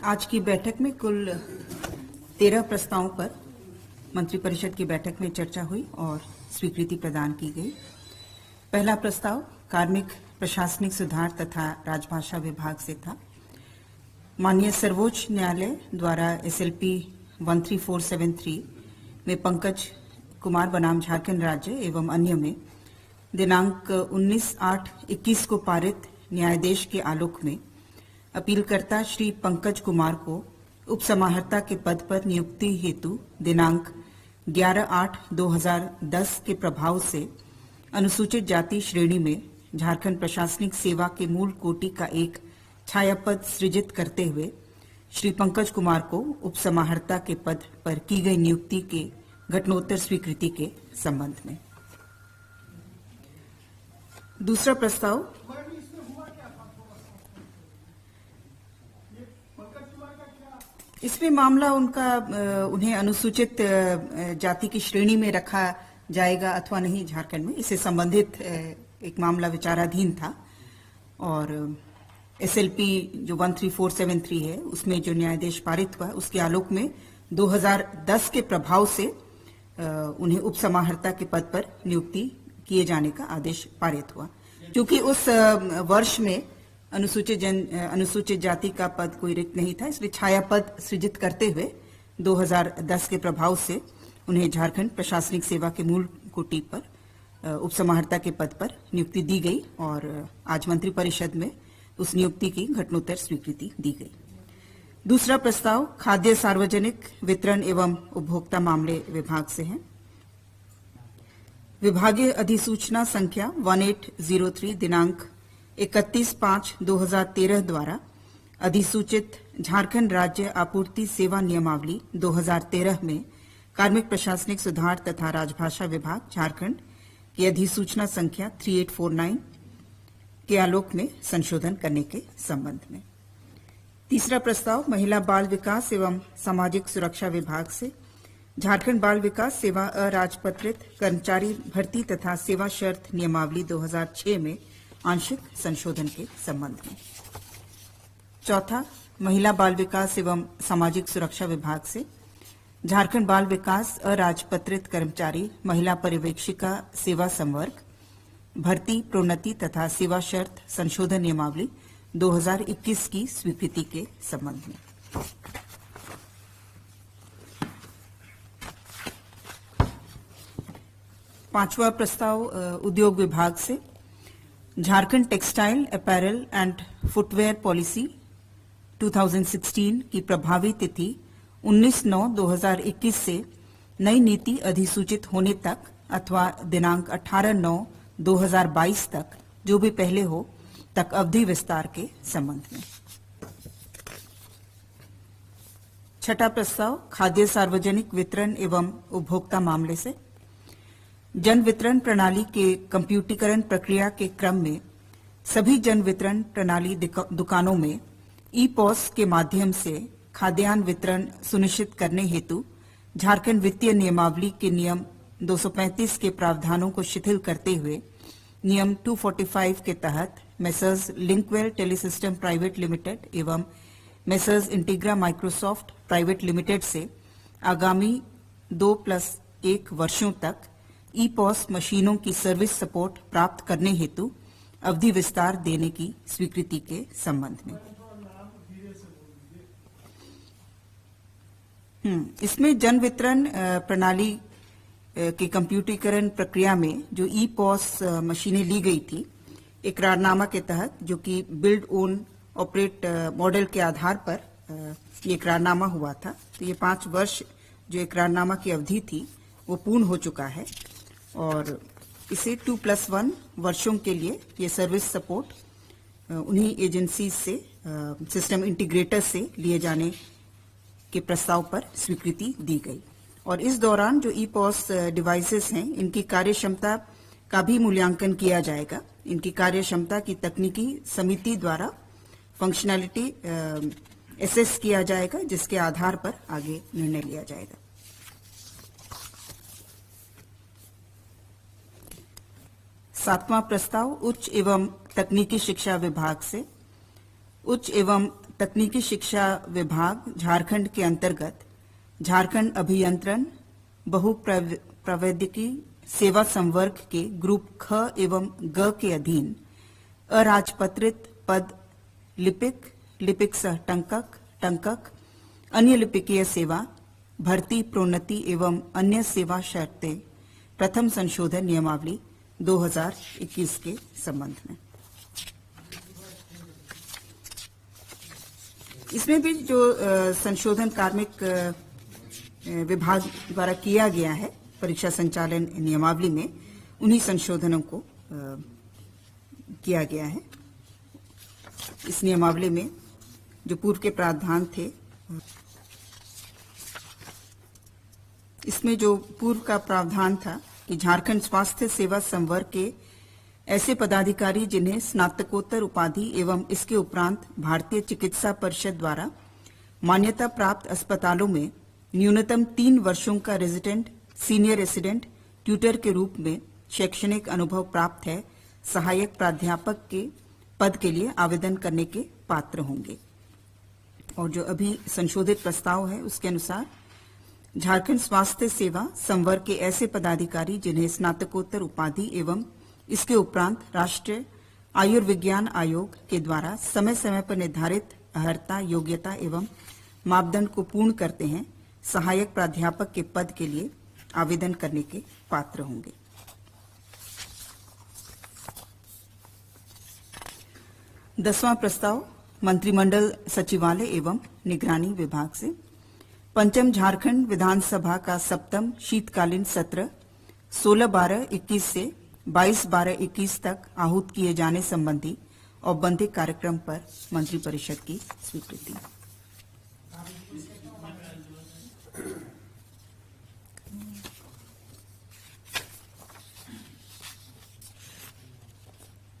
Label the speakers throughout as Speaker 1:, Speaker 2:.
Speaker 1: आज की बैठक में कुल 13 प्रस्तावों पर मंत्रिपरिषद की बैठक में चर्चा हुई और स्वीकृति प्रदान की गई। पहला प्रस्ताव कार्मिक प्रशासनिक सुधार तथा राजभाषा विभाग से था। माननीय सर्वोच्च न्यायालय द्वारा SLP 13473 में पंकज कुमार बनाम झारखंड राज्य एवं अन्य में दिनांक 19/8/21 को पारित न्यायादेश के आलोक में अपीलकर्ता श्री पंकज कुमार को उपसमाहर्ता के पद पर नियुक्ति हेतु दिनांक 11/8/2010 के प्रभाव से अनुसूचित जाति श्रेणी में झारखंड प्रशासनिक सेवा के मूल कोटि का एक छायापद सृजित करते हुए श्री पंकज कुमार को उपसमाहर्ता के पद पर की गई नियुक्ति के घटनोत्तर स्वीकृति के संबंध में। दूसरा प्रस्ताव इसमें मामला उन्हें अनुसूचित जाति की श्रेणी में रखा जाएगा अथवा नहीं झारखंड में, इससे संबंधित एक मामला विचाराधीन था और SLP जो 13473 है उसमें जो न्यायादेश पारित हुआ उसके आलोक में 2010 के प्रभाव से उन्हें उपसमाहर्ता के पद पर नियुक्ति किए जाने का आदेश पारित हुआ। क्योंकि उस वर्ष में अनुसूचित जाति का पद कोई रिक्त नहीं था, इसलिए छाया पद सृजित करते हुए 2010 के प्रभाव से उन्हें झारखंड प्रशासनिक सेवा के मूल कोटि पर उपसमाहर्ता के पद पर नियुक्ति दी गई और आज मंत्रिपरिषद में उस नियुक्ति की घटनोत्तर स्वीकृति दी गई। दूसरा प्रस्ताव खाद्य सार्वजनिक वितरण एवं उपभोक्ता मामले विभाग से है। विभागीय अधिसूचना संख्या 1803 दिनांक 31/5/2013 द्वारा अधिसूचित झारखंड राज्य आपूर्ति सेवा नियमावली 2013 में कार्मिक प्रशासनिक सुधार तथा राजभाषा विभाग झारखंड की अधिसूचना संख्या 3849 के आलोक में संशोधन करने के संबंध में। तीसरा प्रस्ताव महिला बाल विकास एवं सामाजिक सुरक्षा विभाग से झारखंड बाल विकास सेवा अराजपत्रित कर्मचारी भर्ती तथा सेवा शर्त नियमावली 2006 में आंशिक संशोधन के संबंध में। चौथा महिला बाल विकास एवं सामाजिक सुरक्षा विभाग से झारखंड बाल विकास अराजपत्रित कर्मचारी महिला पर्यवेक्षिका सेवा संवर्ग भर्ती प्रोन्नति तथा सेवा शर्त संशोधन नियमावली 2021 की स्वीकृति के संबंध में। पांचवा प्रस्ताव उद्योग विभाग से Jharkhand textile apparel and footwear policy 2016 की प्रभावी तिथि 19/9/2021 से नई नीति अधिसूचित होने तक अथवा दिनांक 18/9/2022 तक जो भी पहले हो तक अवधि विस्तार के संबंध में। छठा प्रस्ताव खाद्य सार्वजनिक वितरण एवं उपभोक्ता मामले से जन वितरण प्रणाली के कंप्यूटरीकरण प्रक्रिया के क्रम में सभी जन वितरण प्रणाली दुकानों में ई-पॉस के माध्यम से खाद्यान्न वितरण सुनिश्चित करने हेतु झारखंड वित्तीय नियमावली के नियम 235 के प्रावधानों को शिथिल करते हुए नियम 245 के तहत मेसर्स लिंकवेल टेलीसिस्टम प्राइवेट लिमिटेड एवं मेसर्स इंटीग्रा माइक्रोसॉफ्ट प्राइवेट लिमिटेड से आगामी 2+1 वर्षों तक ई-पॉस मशीनों की सर्विस सपोर्ट प्राप्त करने हेतु अवधि विस्तार देने की स्वीकृति के संबंध में। इसमें जन वितरण प्रणाली के कंप्यूटरीकरण प्रक्रिया में जो ई-पॉस मशीनें ली गई थी इकरारनामा के तहत, जो कि बिल्ड ओन ऑपरेट मॉडल के आधार पर ये इकरारनामा हुआ था, तो ये 5 वर्ष जो इकरारनामा की अवधि थी वो पूर्ण हो चुका है और इसे 2+1 वर्षों के लिए ये सर्विस सपोर्ट उन्हीं एजेंसी से सिस्टम इंटीग्रेटर से लिए जाने के प्रस्ताव पर स्वीकृति दी गई और इस दौरान जो ई-पॉस डिवाइसेस हैं इनकी कार्यक्षमता का भी मूल्यांकन किया जाएगा। इनकी कार्यक्षमता की तकनीकी समिति द्वारा फंक्शनैलिटी एसेस किया जाएगा, जिसके आधार पर आगे निर्णय लिया जाएगा। सातवां प्रस्ताव उच्च एवं तकनीकी शिक्षा विभाग से उच्च एवं तकनीकी शिक्षा विभाग झारखंड के अंतर्गत झारखंड अभियंत्रण बहुप्रवैधिकी सेवा संवर्ग के ग्रुप ख एवं ग के अधीन अराजपत्रित पद लिपिक, लिपिक सह टंकक, टंकक, अन्य लिपिकीय सेवा, भर्ती, प्रोन्नति एवं अन्य सेवा शर्तें प्रथम संशोधन नियमावली 2021 के संबंध में। इसमें भी जो संशोधन कार्मिक विभाग द्वारा किया गया है परीक्षा संचालन नियमावली में, उन्हीं संशोधनों को किया गया है। इस नियमावली में जो पूर्व के प्रावधान थे, इसमें जो पूर्व का प्रावधान था कि झारखंड स्वास्थ्य सेवा संवर्ग के ऐसे पदाधिकारी जिन्हें स्नातकोत्तर उपाधि एवं इसके उपरांत भारतीय चिकित्सा परिषद द्वारा मान्यता प्राप्त अस्पतालों में न्यूनतम 3 वर्षों का रेजिडेंट, सीनियर रेसिडेंट, ट्यूटर के रूप में शैक्षणिक अनुभव प्राप्त है, सहायक प्राध्यापक के पद के लिए आवेदन करने के पात्र होंगे। और जो अभी संशोधित प्रस्ताव है उसके अनुसार झारखंड स्वास्थ्य सेवा संवर्ग के ऐसे पदाधिकारी जिन्हें स्नातकोत्तर उपाधि एवं इसके उपरांत राष्ट्रीय आयुर्विज्ञान आयोग के द्वारा समय समय पर निर्धारित अर्हता, योग्यता एवं मापदंड को पूर्ण करते हैं, सहायक प्राध्यापक के पद के लिए आवेदन करने के पात्र होंगे। दसवां प्रस्ताव मंत्रिमंडल सचिवालय एवं निगरानी विभाग से पंचम झारखंड विधानसभा का सप्तम शीतकालीन सत्र 16-12-21 से 22-12-21 तक आहूत किए जाने संबंधी औपबंधिक कार्यक्रम पर मंत्रिपरिषद की स्वीकृति।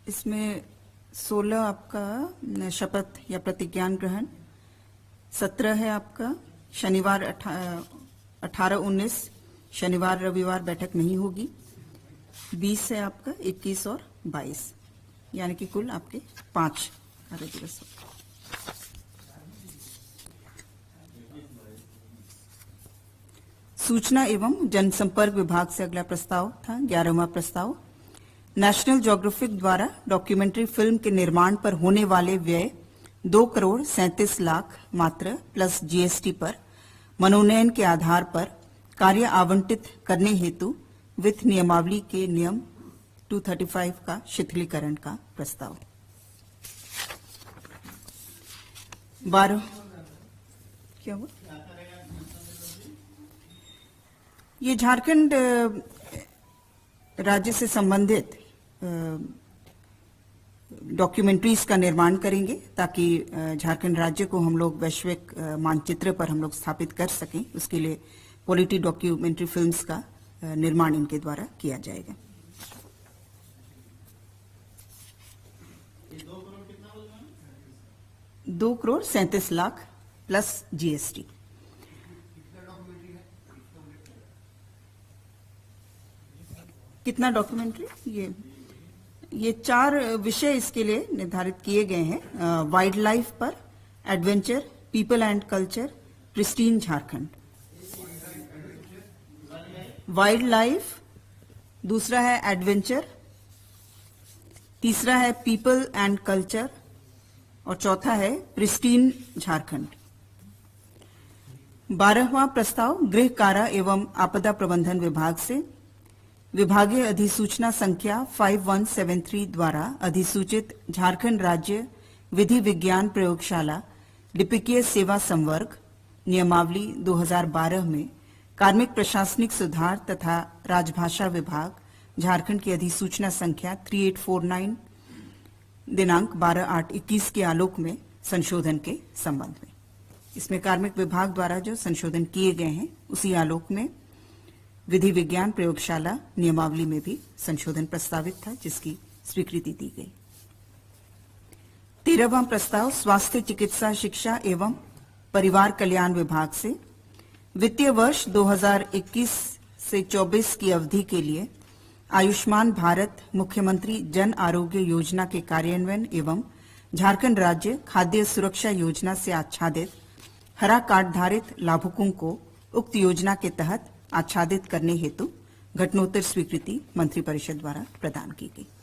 Speaker 1: इसमें 16 आपका शपथ या प्रतिज्ञान ग्रहण, 17 है आपका शनिवार 18-19 शनिवार रविवार बैठक नहीं होगी, 20 है आपका 21 और 22, यानी कि कुल आपके 5 कार्य दिवस। सूचना एवं जनसंपर्क विभाग से अगला प्रस्ताव था 11वां प्रस्ताव। नेशनल ज्योग्राफिक द्वारा डॉक्यूमेंट्री फिल्म के निर्माण पर होने वाले व्यय 2,37,00,000 मात्र प्लस जीएसटी पर मनोनयन के आधार पर कार्य आवंटित करने हेतु वित्त नियमावली के नियम 235 का शिथिलीकरण का प्रस्ताव। 12 क्या हुआ? ये झारखंड राज्य से संबंधित डॉक्यूमेंट्रीज का निर्माण करेंगे ताकि झारखंड राज्य को हम लोग वैश्विक मानचित्र पर हम लोग स्थापित कर सकें। उसके लिए क्वालिटी डॉक्यूमेंट्री फिल्म्स का निर्माण इनके द्वारा किया जाएगा। 2,37,00,000 प्लस जीएसटी। कितना डॉक्यूमेंट्री? ये 4 विषय इसके लिए निर्धारित किए गए हैं। वाइल्ड लाइफ पर, adventure, people and culture, pristine Jharkhand. Wild life, दूसरा है एडवेंचर, तीसरा है पीपल एंड कल्चर और चौथा है प्रिस्टीन झारखंड। 12वां प्रस्ताव गृह कारा एवं आपदा प्रबंधन विभाग से विभागीय अधिसूचना संख्या 5173 द्वारा अधिसूचित झारखंड राज्य विधि विज्ञान प्रयोगशाला लिपिकीय सेवा संवर्ग नियमावली 2012 में कार्मिक प्रशासनिक सुधार तथा राजभाषा विभाग झारखंड की अधिसूचना संख्या 3849 दिनांक 12/8/21 के आलोक में संशोधन के संबंध में। इसमें कार्मिक विभाग द्वारा जो संशोधन किए गए हैं उसी आलोक में विधि विज्ञान प्रयोगशाला नियमावली में भी संशोधन प्रस्तावित था, जिसकी स्वीकृति दी गई। 13वां प्रस्ताव स्वास्थ्य चिकित्सा शिक्षा एवं परिवार कल्याण विभाग से वित्तीय वर्ष 2021 से 24 की अवधि के लिए आयुष्मान भारत मुख्यमंत्री जन आरोग्य योजना के कार्यान्वयन एवं झारखंड राज्य खाद्य सुरक्षा योजना से आच्छादित हरा कार्ड धारित लाभुकों को उक्त योजना के तहत आच्छादित करने हेतु घटनोत्तर स्वीकृति मंत्रिपरिषद द्वारा प्रदान की गई।